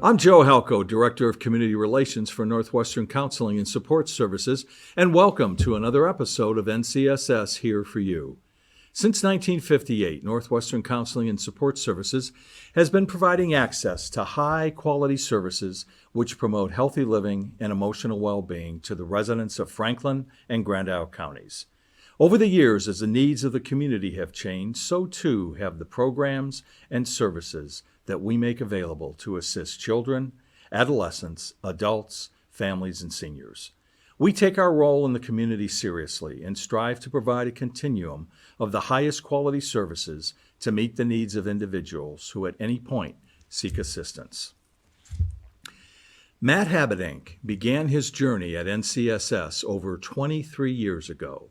I'm Joe Halco, Director of Community Relations for Northwestern Counseling and Support Services, and welcome to another episode of NCSS Here for You. Since 1958, Northwestern Counseling and Support Services has been providing access to high-quality services which promote healthy living and emotional well-being to the residents of Franklin and Grand Isle counties. Over the years, as the needs of the community have changed, so too have the programs and services that we make available to assist children, adolescents, adults, families, and seniors. We take our role in the community seriously and strive to provide a continuum of the highest quality services to meet the needs of individuals who at any point seek assistance. Matt Habedank began his journey at NCSS over 23 years ago.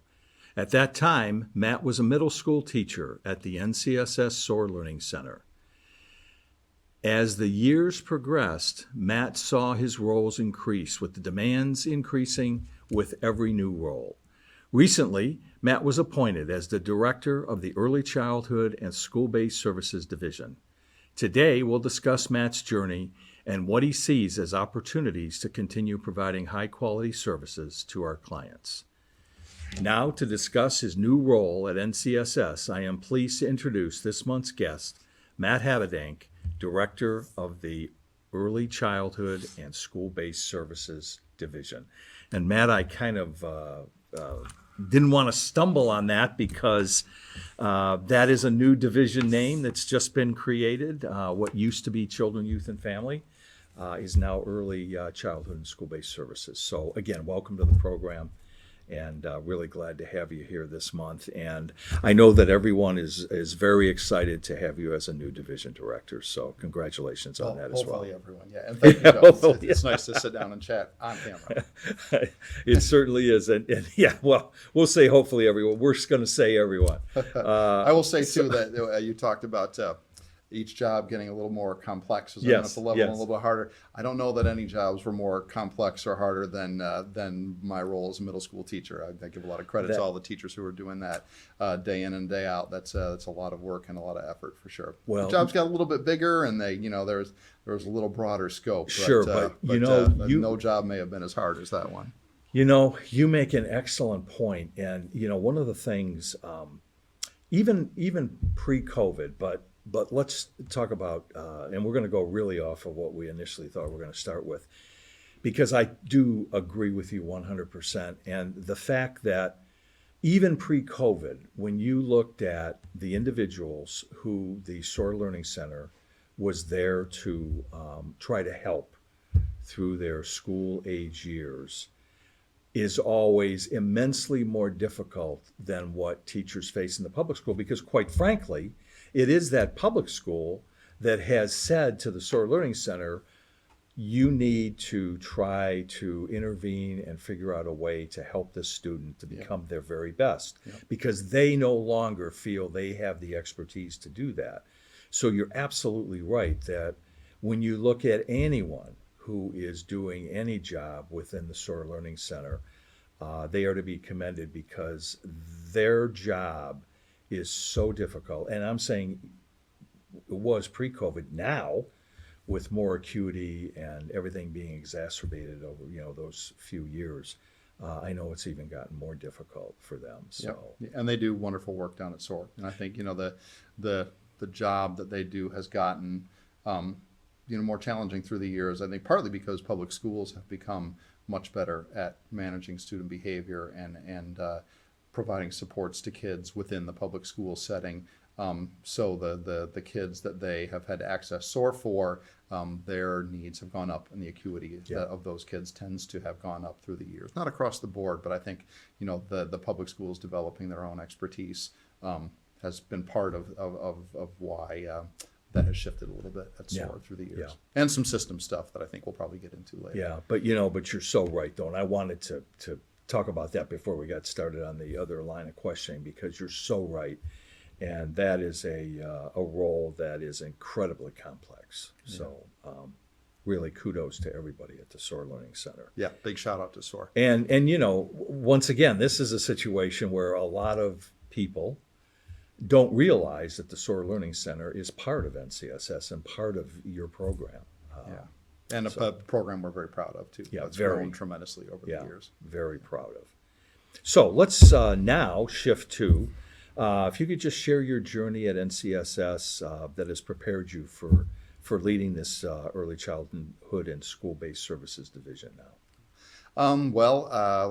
At that time, Matt was a middle school teacher at the NCSS SOAR Learning Center. As the years progressed, Matt saw his roles increase, with the demands increasing with every new role. Recently, Matt was appointed as the Director of the Early Childhood and School-Based Services Division. Today, we'll discuss Matt's journey and what he sees as opportunities to continue providing high-quality services to our clients. Now, to discuss his new role at NCSS, I am pleased to introduce this month's guest, Matt Habedank, Director of the Early Childhood and School-Based Services Division. And Matt, I kind of didn't want to stumble on that because that is a new division name that's just been created. What used to be Children, Youth, and Family is now Early Childhood and School-Based Services. So again, welcome to the program. And really glad to have you here this month. And I know that everyone is very excited to have you as a new division director. So congratulations on that as well. Hopefully everyone, yeah. And thank you, Joe. It's nice to sit down and chat on camera. It certainly is. And yeah, well, we'll say hopefully everyone. We're just going to say everyone. I will say, too, that you talked about each job getting a little more complex as I went up the level and a little bit harder. I don't know that any jobs were more complex or harder than my role as a middle school teacher. I give a lot of credit to all the teachers who are doing that day in and day out. That's a lot of work and a lot of effort for sure. Well, the jobs got a little bit bigger, and there was a little broader scope. Sure, but no job may have been as hard as that one. You make an excellent point, and one of the things, even pre-COVID, but let's talk about, and we're going to go really off of what we initially thought we were going to start with, because I do agree with you 100%. And the fact that even pre-COVID, when you looked at the individuals who the SOAR Learning Center was there to try to help through their school age years, is always immensely more difficult than what teachers face in the public school, because quite frankly, it is that public school that has said to the SOAR Learning Center, you need to try to intervene and figure out a way to help this student to become their very best, because they no longer feel they have the expertise to do that. So you're absolutely right that when you look at anyone who is doing any job within the SOAR Learning Center, they are to be commended, because their job is so difficult. And I'm saying it was pre-COVID. Now, with more acuity and everything being exacerbated over those few years, I know it's even gotten more difficult for them. So and they do wonderful work down at SOAR. And I think the job that they do has gotten more challenging through the years. I think partly because public schools have become much better at managing student behavior and providing supports to kids within the public school setting. So the kids that they have had to access SOAR for, their needs have gone up, and the acuity of those kids tends to have gone up through the years. Not across the board, but I think the public schools developing their own expertise has been part of why that has shifted a little bit at SOAR through the years. And some system stuff that I think we'll probably get into later. Yeah, but you're so right, though, and I wanted to talk about that before we got started on the other line of questioning, because you're so right, and that is a role that is incredibly complex. So really kudos to everybody at the SOAR Learning Center. Yeah, big shout out to SOAR. And once again, this is a situation where a lot of people don't realize that the SOAR Learning Center is part of NCSS and part of your program. And So- a program we're very proud of too. Yeah, That's very. grown tremendously over the years. Very proud of. So let's now shift to, if you could just share your journey at NCSS that has prepared you for leading this early childhood and school-based services division now.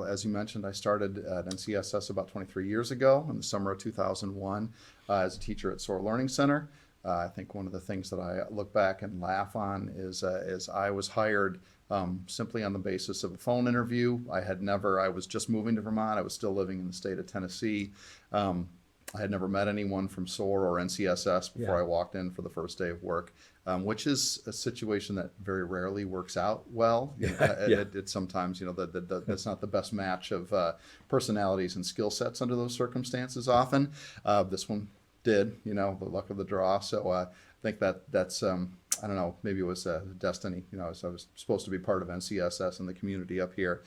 As you mentioned, I started at NCSS about 23 years ago in the summer of 2001 as a teacher at SOAR Learning Center. I think one of the things that I look back and laugh on is I was hired simply on the basis of a phone interview. I was just moving to Vermont. I was still living in the state of Tennessee. I had never met anyone from SOAR or NCSS before I walked in for the first day of work, which is a situation that very rarely works out well. It sometimes, that's not the best match of personalities and skill sets under those circumstances often. This one did, the luck of the draw. So I think that's I don't know, maybe it was destiny. So I was supposed to be part of NCSS and the community up here.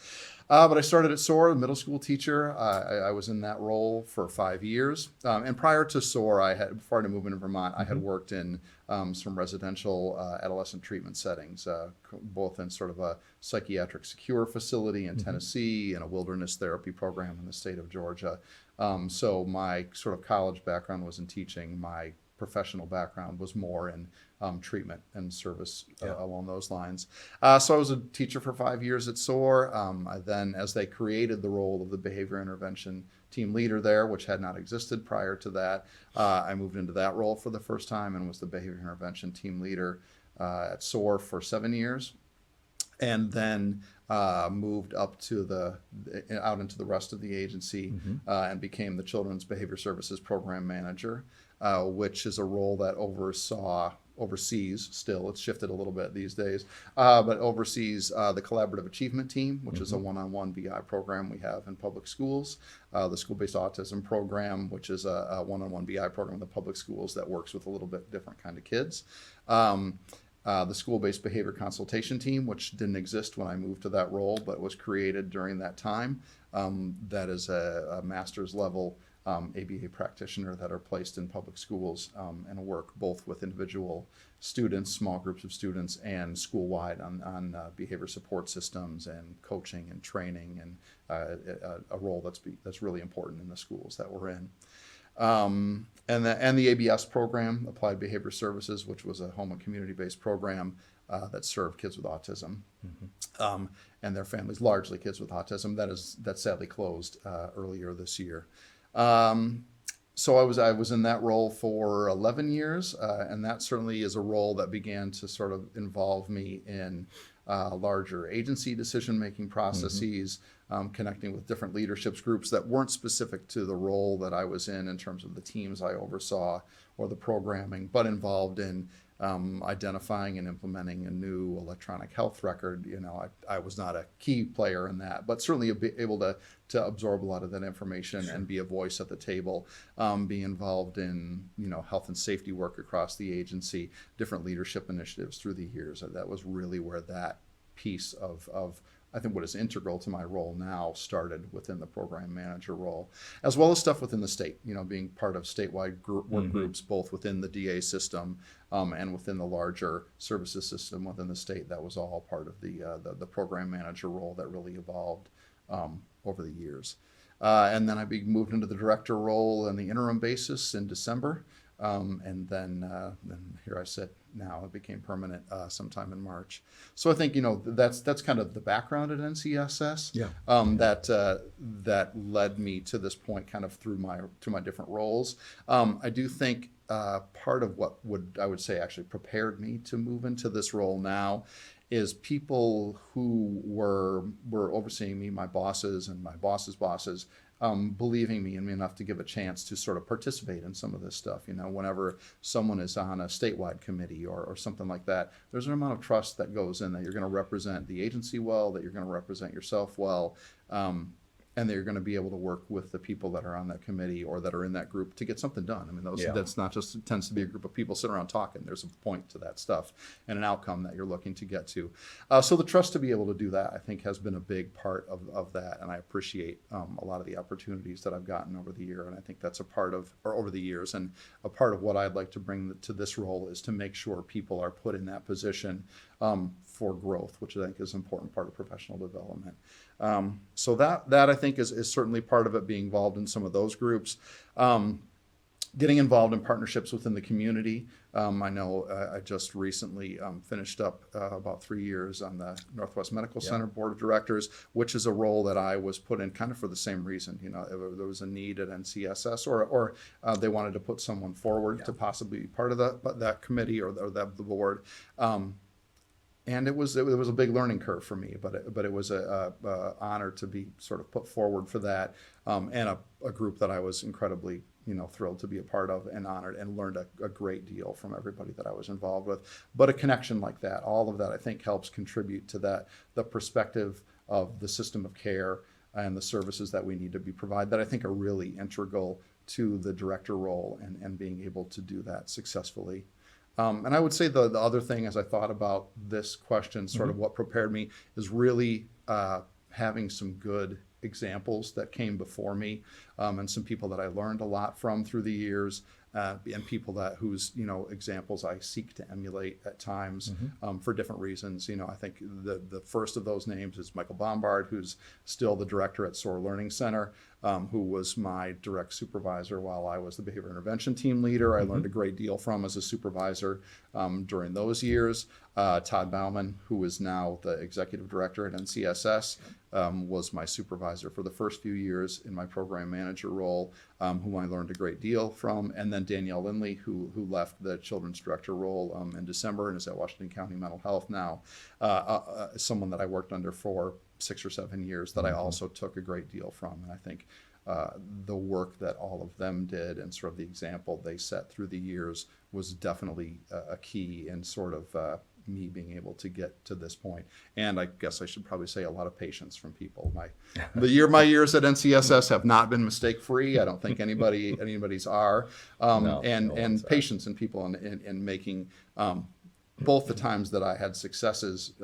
But I started at SOAR, a middle school teacher. I was in that role for 5 years. And prior to SOAR, before I moved into Vermont, I had worked in some residential adolescent treatment settings, both in sort of a psychiatric secure facility in Tennessee and a wilderness therapy program in the state of Georgia. So my sort of college background was in teaching. My professional background was more in treatment and service along those lines. So I was a teacher for 5 years at SOAR. I then, as they created the role of the behavior intervention team leader there, which had not existed prior to that, I moved into that role for the first time and was the behavior intervention team leader at SOAR for 7 years. And then moved up to out into the rest of the agency and became the Children's Behavior Services Program Manager, which is a role that oversees still, it's shifted a little bit these days, but oversees the Collaborative Achievement Team, which is a one-on-one BI program we have in public schools, the School-Based Autism Program, which is a one-on-one BI program in the public schools that works with a little bit different kind of kids. The School-Based Behavior Consultation Team, which didn't exist when I moved to that role, but was created during that time. That is a master's level ABA practitioner that are placed in public schools and work both with individual students, small groups of students, and school-wide on behavior support systems and coaching and training, and a role that's really important in the schools that we're in. And the ABS program, Applied Behavior Services, which was a home and community-based program that served kids with autism and their families, largely kids with autism. That sadly closed earlier this year. So I was in that role for 11 years, and that certainly is a role that began to sort of involve me in larger agency decision-making processes, connecting with different leadership groups that weren't specific to the role that I was in terms of the teams I oversaw or the programming, but involved in identifying and implementing a new electronic health record. I was not a key player in that, but certainly able to absorb a lot of that information and be a voice at the table, be involved in health and safety work across the agency, different leadership initiatives through the years. That was really where that piece of I think what is integral to my role now started within the program manager role, as well as stuff within the state, being part of statewide work groups, both within the DA system and within the larger services system within the state. That was all part of the program manager role that really evolved over the years. And then I moved into the director role on the interim basis in December. And then here I sit now. It became permanent sometime in March. So I think that's kind of the background at NCSS. That led me to this point, kind of through my different roles. I do think part of what I would say actually prepared me to move into this role now is people who were overseeing me, my bosses and my boss's bosses, believing me in me enough to give a chance to sort of participate in some of this stuff. Whenever someone is on a statewide committee or something like that, there's an amount of trust that goes in that you're going to represent the agency well, that you're going to represent yourself well. and they're going to be able to work with the people that are on that committee or that are in that group to get something done. I mean, Yeah. that's not just, it tends to be a group of people sitting around talking. There's a point to that stuff and an outcome that you're looking to get to. So the trust to be able to do that, I think, has been a big part of that. And I appreciate a lot of the opportunities that I've gotten over the year. And I think that's a part of, or over the years, and a part of what I'd like to bring to this role is to make sure people are put in that position for growth, which I think is an important part of professional development. So that I think is certainly part of it, being involved in some of those groups. Getting involved in partnerships within the community. I know I just recently finished up about 3 years on the Northwest Medical Center Board of Directors, which is a role that I was put in kind of for the same reason. You know, there was a need at NCSS, or they wanted to put someone forward to possibly be part of that committee or the board. And it was a big learning curve for me, but it was a honor to be sort of put forward for that, and a group that I was incredibly thrilled to be a part of and honored, and learned a great deal from everybody that I was involved with. But a connection like that, all of that, I think, helps contribute to the perspective of the system of care and the services that we need to be provided, that I think are really integral to the director role and being able to do that successfully. And I would say the other thing, as I thought about this question, sort of what prepared me, is really having some good examples that came before me, and some people that I learned a lot from through the years, and people whose examples I seek to emulate at times, for different reasons. I think the first of those names is Michael Bombard, who's still the director at SOAR Learning Center, who was my direct supervisor while I was the behavior intervention team leader. I learned a great deal from as a supervisor during those years. Todd Bauman, who is now the executive director at NCSS, was my supervisor for the first few years in my program manager role, whom I learned a great deal from. And then Danielle Lindley, who left the children's director role in December and is at Washington County Mental Health now, someone that I worked under for 6 or 7 years that I also took a great deal from. And I think the work that all of them did and sort of the example they set through the years was definitely a key in sort of me being able to get to this point. And I guess I should probably say a lot of patience from people. My years at NCSS have not been mistake free. I don't think anybody's are. And patience in people and making both the times that I had successes,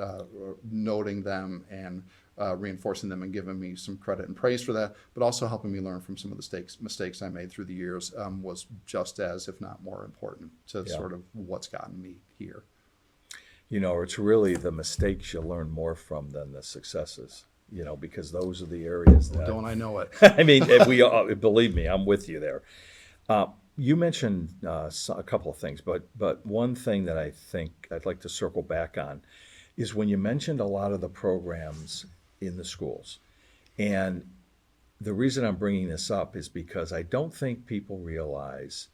noting them and reinforcing them and giving me some credit and praise for that, but also helping me learn from some of the mistakes I made through the years, was just as, if not more important to sort of what's gotten me here. It's really the mistakes you learn more from than the successes, because those are the areas that... Don't I know it? I mean, believe me, I'm with you there. You mentioned a couple of things, but one thing that I think I'd like to circle back on is when you mentioned a lot of the programs in the schools. And the reason I'm bringing this up is because I don't think people realize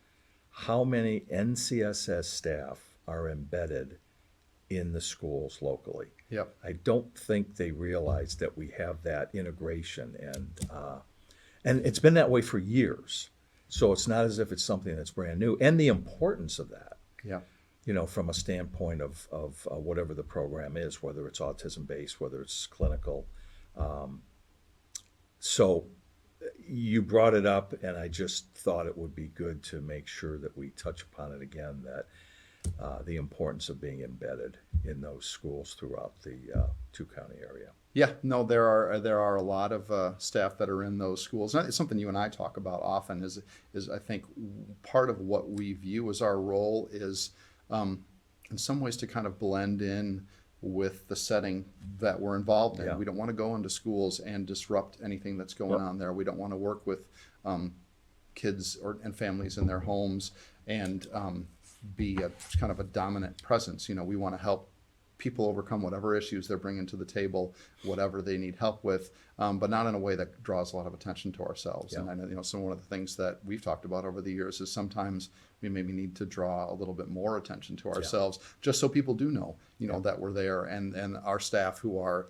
how many NCSS staff are embedded in the schools locally. Yep. I don't think they realize that we have that integration, and it's been that way for years. So it's not as if it's something that's brand new, and the importance of that. Yeah. From a standpoint of whatever the program is, whether it's autism-based, whether it's clinical. So you brought it up, and I just thought it would be good to make sure that we touch upon it again, that the importance of being embedded in those schools throughout the two-county area. Yeah, no, there are a lot of staff that are in those schools. And it's something you and I talk about often. Is I think part of what we view as our role is, in some ways, to kind of blend in with the setting that we're involved in. Yeah. We don't want to go into schools and disrupt anything that's going on there. We don't want to work with kids and families in their homes and be a kind of a dominant presence. We want to help people overcome whatever issues they're bringing to the table, whatever they need help with, but not in a way that draws a lot of attention to ourselves. Yeah. And I know, one of the things that we've talked about over the years is sometimes we maybe need to draw a little bit more attention to ourselves, just so people do know, that we're there, and our staff, who are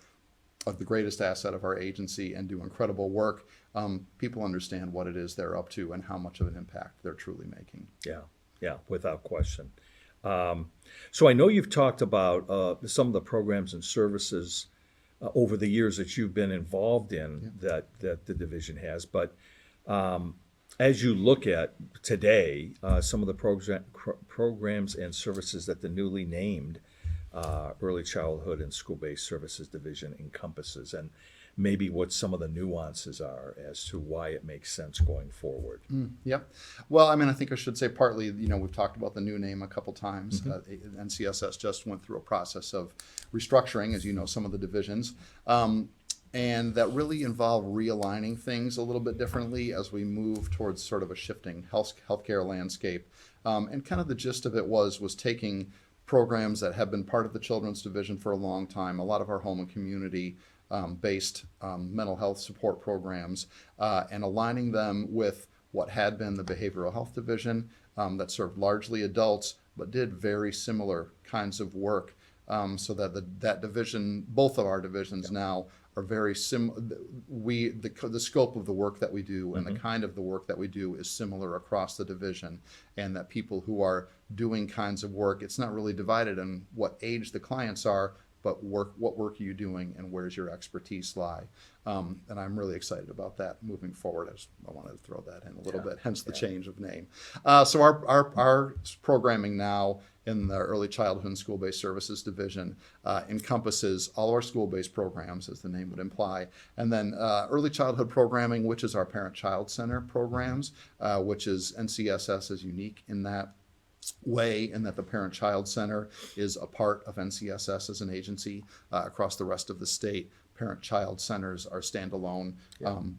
the greatest asset of our agency and do incredible work, people understand what it is they're up to and how much of an impact they're truly making. Yeah, without question. So I know you've talked about some of the programs and services over the years that you've been involved in that the division has. But as you look at today, some of the programs and services that the newly named Early Childhood and School-Based Services Division encompasses, and maybe what some of the nuances are as to why it makes sense going forward. Yep. Well, I mean, I think I should say partly, we've talked about the new name a couple times. NCSS just went through a process of restructuring, as you know, some of the divisions. And that really involved realigning things a little bit differently as we move towards sort of a shifting healthcare landscape. And kind of the gist of it was taking programs that have been part of the Children's Division for a long time, a lot of our home and community based mental health support programs, and aligning them with what had been the Behavioral Health Division that served largely adults, but did very similar kinds of work, so that that division, both of our divisions now, are very similar. The scope of the work that we do and the kind of the work that we do is similar across the division, and that people who are doing kinds of work, it's not really divided on what age the clients are, but what work are you doing and where's your expertise lie? And I'm really excited about that moving forward. I wanted to throw that in a little bit, hence the change of name. So our programming now in the Early Childhood and School-Based Services Division encompasses all of our school-based programs, as the name would imply, and then early childhood programming, which is our Parent-Child Center programs, which is NCSS is unique in that way, and that the Parent-Child Center is a part of NCSS as an agency across the rest of the state. Parent-Child Centers are standalone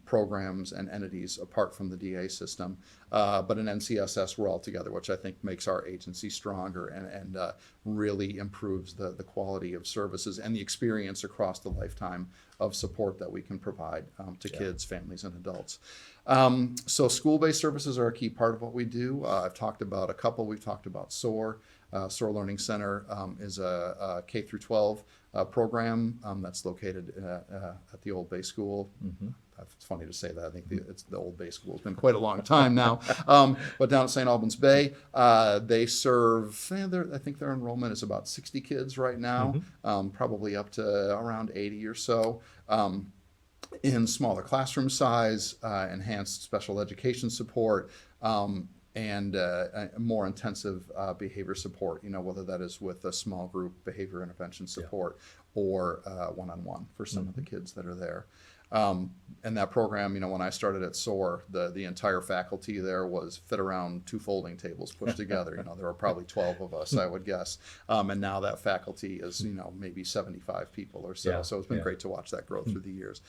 programs and entities apart from the DA system. But in NCSS, we're all together, which I think makes our agency stronger and really improves the quality of services and the experience across the lifetime of support that we can provide to kids, families, and adults. So school-based services are a key part of what we do. I've talked about a couple. We've talked about SOAR. SOAR Learning Center is a K through 12 program that's located at the Old Bay School. It's funny to say that. I think it's the Old Bay School. It's been quite a long time now. But down at St. Albans Bay, they serve, I think their enrollment is about 60 kids right now, probably up to around 80 or so. In smaller classroom size, enhanced special education support, and more intensive behavior support, whether that is with a small group behavior intervention support or one-on-one for some of the kids that are there. And that program, when I started at SOAR, the entire faculty there was fit around 2 folding tables pushed together. There were probably 12 of us, I would guess. And now that faculty is, maybe 75 people or so. So it's been great to watch that grow through the years.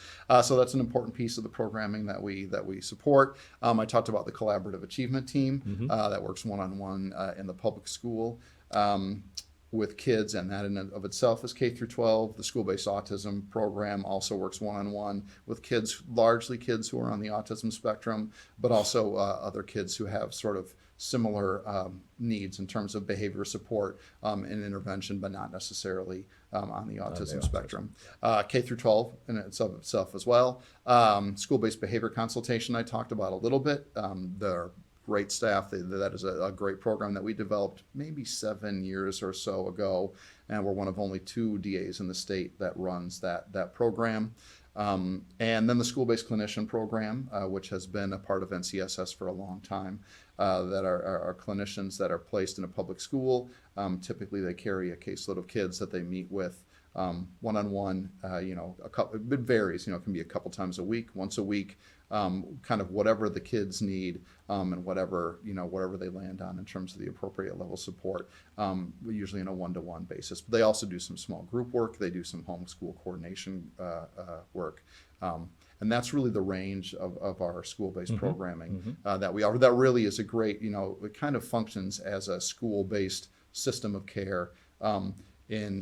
So that's an important piece of the programming that we support. I talked about the collaborative achievement team that works one-on-one in the public school. With kids, and that in and of itself is K through 12. The school-based autism program also works one-on-one with kids, largely kids who are on the autism spectrum, but also other kids who have sort of similar needs in terms of behavior support and intervention, but not necessarily on the autism spectrum. K through 12 in itself as well. School-based behavior consultation I talked about a little bit. They're great staff. That is a great program that we developed maybe 7 years or so ago, and we're one of only 2 DAs in the state that runs that program. And then the school-based clinician program, which has been a part of NCSS for a long time, that are clinicians that are placed in a public school. Typically, they carry a caseload of kids that they meet with one-on-one. It varies. It can be a couple times a week, once a week. Kind of whatever the kids need, and whatever they land on in terms of the appropriate level support, usually in a one-to-one basis. But they also do some small group work. They do some homeschool coordination work. And that's really the range of our school-based programming that we offer. That really is a great, it kind of functions as a school-based system of care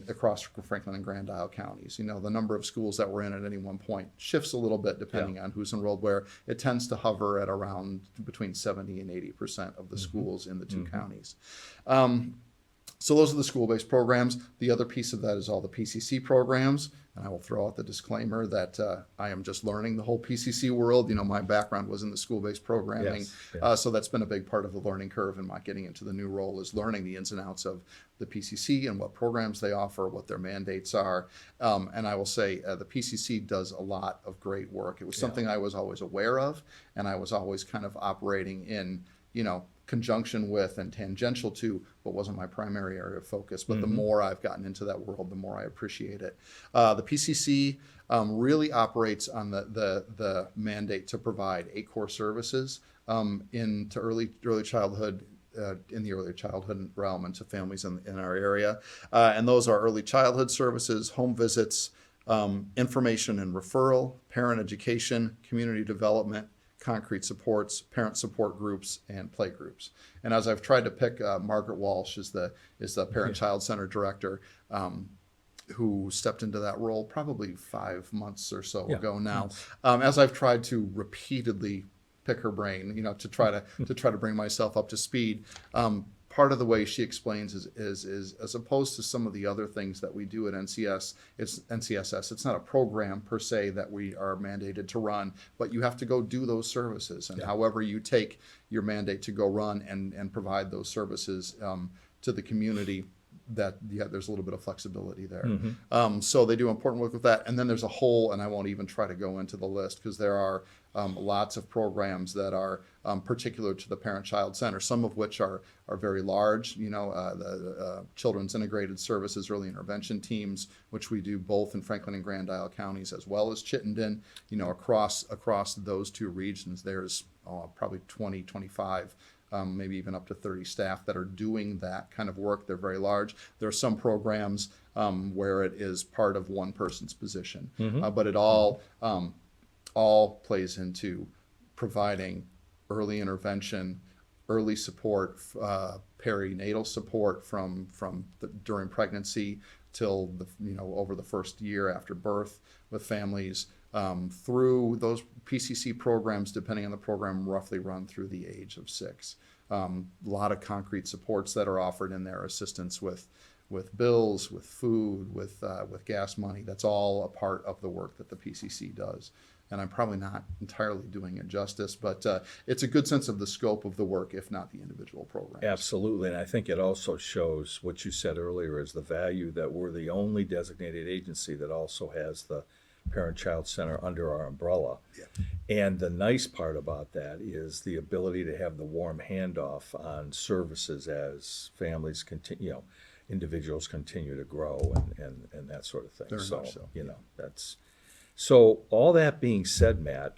across Franklin and Grand Isle counties. The number of schools that we're in at any one point shifts a little bit depending on who's enrolled where. It tends to hover at around between 70 and 80% of the schools in the 2 counties. So those are the school-based programs. The other piece of that is all the PCC programs. And I will throw out the disclaimer that I am just learning the whole PCC world. My background was in the school-based programming. Yes, yes. So that's been a big part of the learning curve in my getting into the new role, is learning the ins and outs of the PCC and what programs they offer, what their mandates are. And I will say the PCC does a lot of great work. It was something I was always aware of, and I was always kind of operating in, conjunction with and tangential to, but wasn't my primary area of focus. But the more I've gotten into that world, the more I appreciate it. The PCC really operates on the mandate to provide 8 core services into early childhood. In the early childhood realm, and to families in our area. And those are early childhood services, home visits, information and referral, parent education, community development, concrete supports, parent support groups, and play groups. And as I've tried to pick, Margaret Walsh is the parent-child center director, who stepped into that role probably 5 months or so ago now. As I've tried to repeatedly pick her brain, to try to bring myself up to speed. Part of the way she explains is as opposed to some of the other things that we do at NCSS, it's not a program per se that we are mandated to run, but you have to go do those services. And however you take your mandate to go run and provide those services to the community, there's a little bit of flexibility there. So they do important work with that. And then there's a whole, and I won't even try to go into the list because there are lots of programs that are particular to the parent-child center, some of which are very large, the Children's Integrated Services Early Intervention Teams, which we do both in Franklin and Grand Isle counties as well as Chittenden, across those 2 regions. There's probably 20, 25 maybe even up to 30 staff that are doing that kind of work. They're very large. There are some programs where it is part of one person's position, but it all plays into providing early intervention, early support, perinatal support during pregnancy till over the first year after birth with families. Through those PCC programs, depending on the program, roughly run through the age of 6. A lot of concrete supports that are offered in there, assistance with bills, with food, with gas money. That's all a part of the work that the PCC does. And I'm probably not entirely doing it justice, but it's a good sense of the scope of the work, if not the individual programs. Absolutely, and I think it also shows what you said earlier is the value that we're the only designated agency that also has the Parent-Child Center under our umbrella. And the nice part about that is the ability to have the warm handoff on services as families continue, individuals continue to grow and that sort of thing. Very much so. That's so. All that being said, Matt,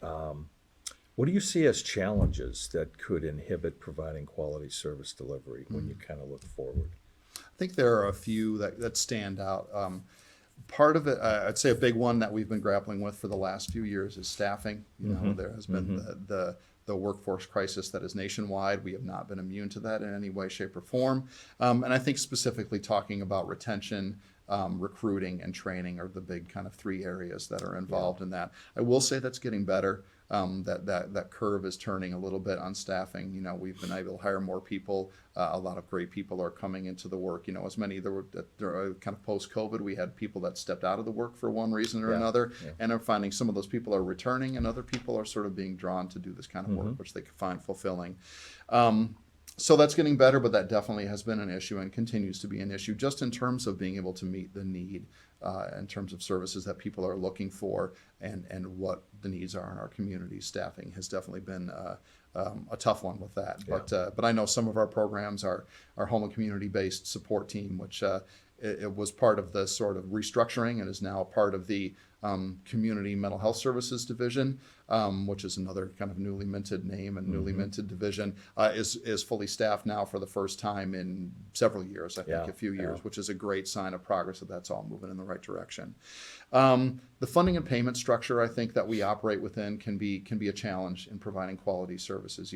what do you see as challenges that could inhibit providing quality service delivery when you kind of look forward? I think there are a few that stand out. Part of it, I'd say a big one that we've been grappling with for the last few years is staffing. There has been the workforce crisis that is nationwide. We have not been immune to that in any way, shape, or form. And I think specifically talking about retention, recruiting, and training are the big kind of 3 areas that are involved in that. I will say that's getting better. That curve is turning a little bit on staffing. We've been able to hire more people. A lot of great people are coming into the work. As many there are kind of post-COVID, we had people that stepped out of the work for one reason or another, and are finding some of those people are returning, and other people are sort of being drawn to do this kind of work, which they can find fulfilling. So that's getting better, but that definitely has been an issue and continues to be an issue just in terms of being able to meet the need in terms of services that people are looking for and what the needs are in our community. Staffing has definitely been a tough one with that. But I know some of our programs, our home and community-based support team, which it was part of the sort of restructuring and is now a part of the Community Mental Health Services Division, which is another kind of newly minted name and newly minted division, is fully staffed now for the first time in several years, I think a few years, which is a great sign of progress that that's all moving in the right direction. The funding and payment structure, I think, that we operate within can be a challenge in providing quality services.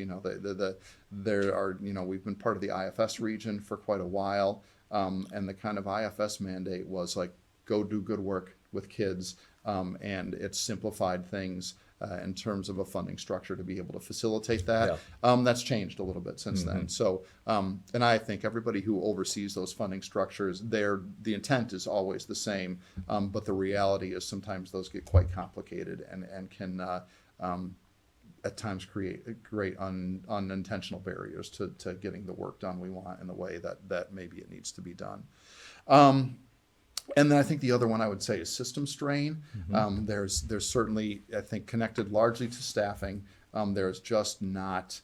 There are, we've been part of the IFS region for quite a while, and the kind of IFS mandate was like, go do good work with kids, and it simplified things in terms of a funding structure to be able to facilitate that. Yeah. That's changed a little bit since then. So, and I think everybody who oversees those funding structures, the intent is always the same, but the reality is sometimes those get quite complicated and can at times create great unintentional barriers to getting the work done we want in the way that maybe it needs to be done. And then I think the other one I would say is system strain. There's certainly, I think, connected largely to staffing. There's just not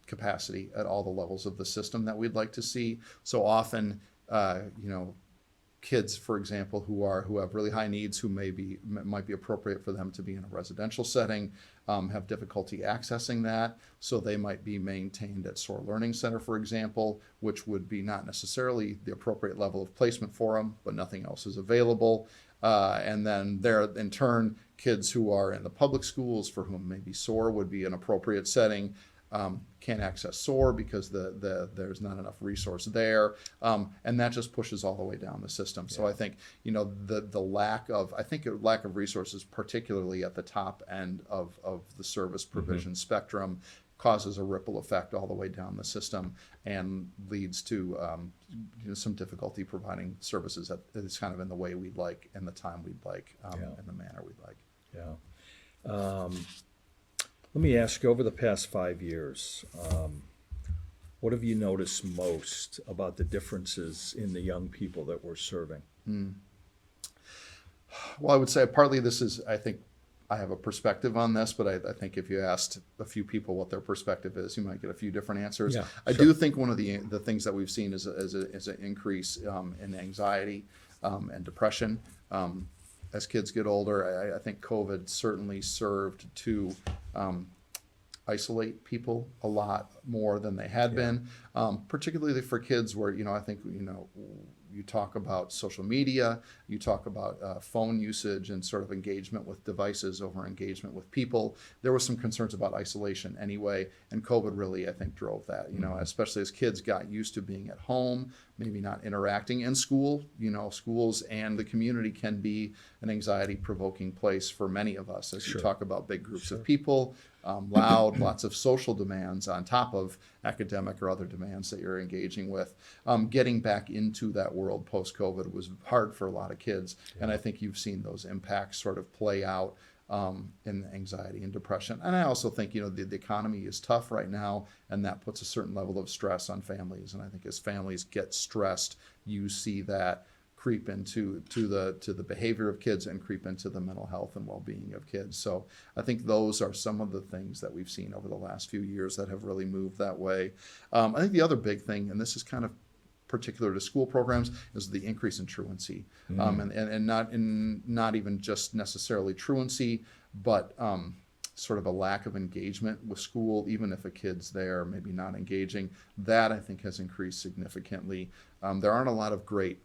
capacity at all the levels of the system that we'd like to see. So often, kids, for example, who have really high needs, who might be appropriate for them to be in a residential setting, have difficulty accessing that. So they might be maintained at SOAR Learning Center, for example, which would be not necessarily the appropriate level of placement for them, but nothing else is available. And then there, in turn, kids who are in the public schools for whom maybe SOAR would be an appropriate setting, can't access SOAR because there's not enough resource there, and that just pushes all the way down the system. So I think the lack of resources, particularly at the top end of the service provision spectrum, causes a ripple effect all the way down the system and leads to some difficulty providing services that is kind of in the way we'd like, and the time we'd like, in the manner we'd like. Yeah. Let me ask you, over the past 5 years, what have you noticed most about the differences in the young people that we're serving? Well, I would say partly this is, I think I have a perspective on this, but I think if you asked a few people what their perspective is, you might get a few different answers. Yeah, I sure. do think one of the things that we've seen is an increase in anxiety and depression. As kids get older, I think COVID certainly served to isolate people a lot more than they had been, particularly for kids where, I think, you talk about social media, you talk about phone usage and sort of engagement with devices over engagement with people. There was some concerns about isolation anyway, and COVID really, I think, drove that, especially as kids got used to being at home, maybe not interacting in school. Schools and the community can be an anxiety-provoking place for many of us as you talk about big groups of people, loud, lots of social demands on top of academic or other demands that you're engaging with. Getting back into that world post-COVID was hard for a lot of kids, and I think you've seen those impacts sort of play out in anxiety and depression. And I also think, the economy is tough right now, and that puts a certain level of stress on families. And I think as families get stressed, you see that creep into the behavior of kids and creep into the mental health and well-being of kids. So I think those are some of the things that we've seen over the last few years that have really moved that way. I think the other big thing, and this is kind of particular to school programs, is the increase in truancy, and not even just necessarily truancy, but sort of a lack of engagement with school, even if a kid's there, maybe not engaging. That I think has increased significantly. There aren't a lot of great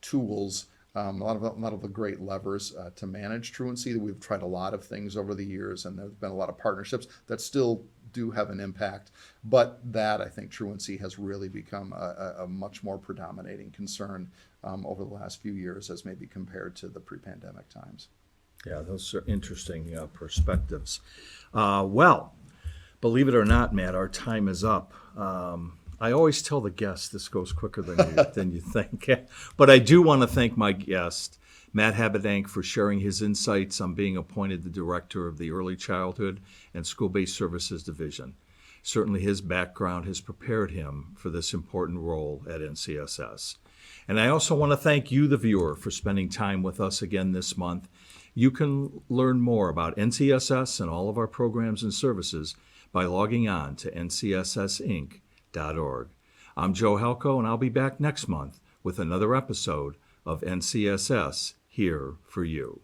tools, a lot of the great levers to manage truancy. We've tried a lot of things over the years, and there's been a lot of partnerships that still do have an impact. But that, I think, truancy has really become a much more predominating concern over the last few years as maybe compared to the pre-pandemic times. Yeah, those are interesting perspectives. Well, believe it or not, Matt, our time is up. I always tell the guests this goes quicker than you think. But I do want to thank my guest, Matt Habedank, for sharing his insights on being appointed the director of the Early Childhood and School-Based Services Division. Certainly his background has prepared him for this important role at NCSS. And I also want to thank you, the viewer, for spending time with us again this month. You can learn more about NCSS and all of our programs and services by logging on to ncssinc.org. I'm Joe Halco, and I'll be back next month with another episode of NCSS Here for You.